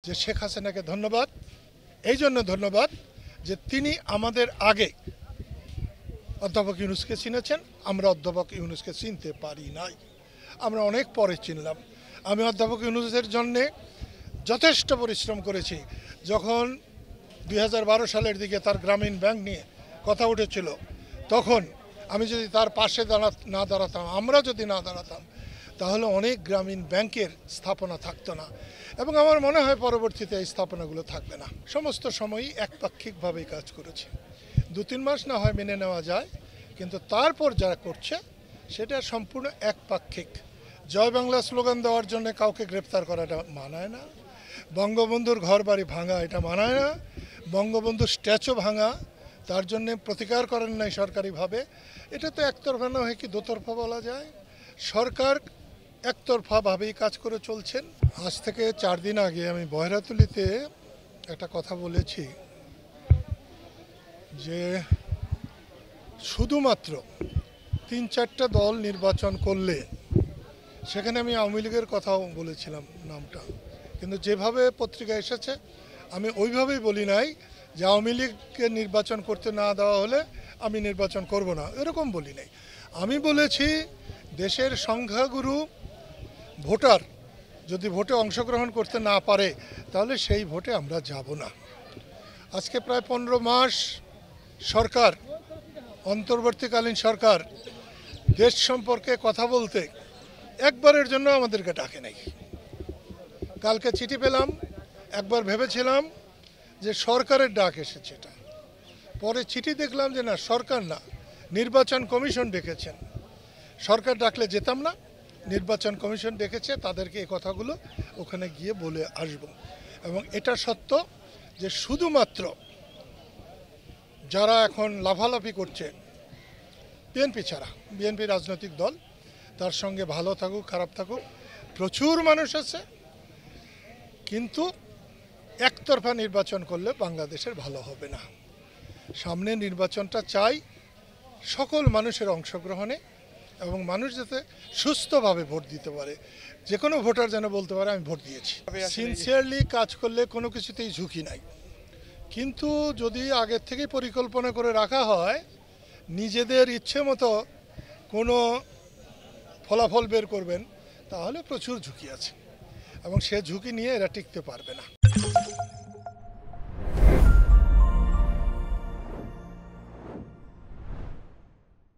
যে শেখ হাসিনাকে ধন্যবাদ, এই জন্য ধন্যবাদ যে তিনি আমাদের আগে অধ্যাপক ইউনূসকে চিনেছেন, আমরা অধ্যাপক ইউনূসকে চিনতে পারি নাই, আমরা অনেক পরে চিনলাম। আমি অধ্যাপক ইউনূসের জন্যে যথেষ্ট পরিশ্রম করেছি। যখন 2012 সালের দিকে তার গ্রামীণ ব্যাংক নিয়ে কথা উঠেছিল, তখন আমি যদি তার পাশে না দাঁড়াতাম, আমরা যদি না দাঁড়াতাম, তাহলে অনেক গ্রামীণ ব্যাংকের স্থাপনা থাকতো না, এবং আমার মনে হয় পরবর্তীতে এই স্থাপনাগুলো থাকবে না। সমস্ত সময়ই একপাক্ষিকভাবেই কাজ করেছে। 2-3 মাস না হয় মেনে নেওয়া যায়, কিন্তু তারপর যারা করছে সেটা সম্পূর্ণ একপাক্ষিক। জয় বাংলা স্লোগান দেওয়ার জন্য কাউকে গ্রেপ্তার করাটা মানায় না, বঙ্গবন্ধুর ঘর বাড়ি ভাঙা এটা মানায় না, বঙ্গবন্ধুর স্ট্যাচু ভাঙা তার জন্য প্রতিকার করেন নাই সরকারিভাবে, এটা তো একতরফা না হয় কি দোতরফা বলা যায়। সরকার একতরফাভাবেই কাজ করে চলছেন। আজ থেকে 4 দিন আগে আমি বহেরাতুলিতে একটা কথা বলেছি যে শুধুমাত্র 3-4টা দল নির্বাচন করলে, সেখানে আমি আওয়ামী লীগের কথাও বলেছিলাম নামটা, কিন্তু যেভাবে পত্রিকা এসেছে আমি ওইভাবেই বলি নাই যে আওয়ামী লীগকে নির্বাচন করতে না দেওয়া হলে আমি নির্বাচন করব না, এরকম বলি নাই। আমি বলেছি দেশের সংখ্যাগুরু ভোটার যদি ভোটে অংশগ্রহণ করতে না পারে তাহলে সেই ভোটে আমরা যাব না। আজকে প্রায় 15 মাস সরকার, অন্তর্বর্তীকালীন সরকার দেশ সম্পর্কে কথা বলতে একবারের জন্য আমাদেরকে ডাকে নাই। কালকে চিঠি পেলাম, একবার ভেবেছিলাম যে সরকারের ডাক এসেছে, এটা পরে চিঠি দেখলাম যে না, সরকার না, নির্বাচন কমিশন ডেকেছেন। সরকার ডাকলে যেতাম না, নির্বাচন কমিশন ডেকেছে, তাদেরকে এই কথাগুলো ওখানে গিয়ে বলে আসব। এবং এটা সত্য যে শুধুমাত্র যারা এখন লাফালাফি করছে বিএনপি ছাড়া, বিএনপি রাজনৈতিক দল, তার সঙ্গে ভালো থাকুক খারাপ থাকুক প্রচুর মানুষ আছে, কিন্তু একতরফা নির্বাচন করলে বাংলাদেশের ভালো হবে না। সামনে নির্বাচনটা চাই সকল মানুষের অংশগ্রহণে, এবং মানুষ যাতে সুস্থভাবে ভোট দিতে পারে, যে কোনো ভোটার যেন বলতে পারে আমি ভোট দিয়েছি। সিনসিয়ারলি কাজ করলে কোনো কিছুতেই ঝুঁকি নাই, কিন্তু যদি আগের থেকেই পরিকল্পনা করে রাখা হয়, নিজেদের ইচ্ছে মতো কোনো ফলাফল বের করবেন, তাহলে প্রচুর ঝুঁকি আছে, এবং সে ঝুঁকি নিয়ে এরা টিকতে পারবে না।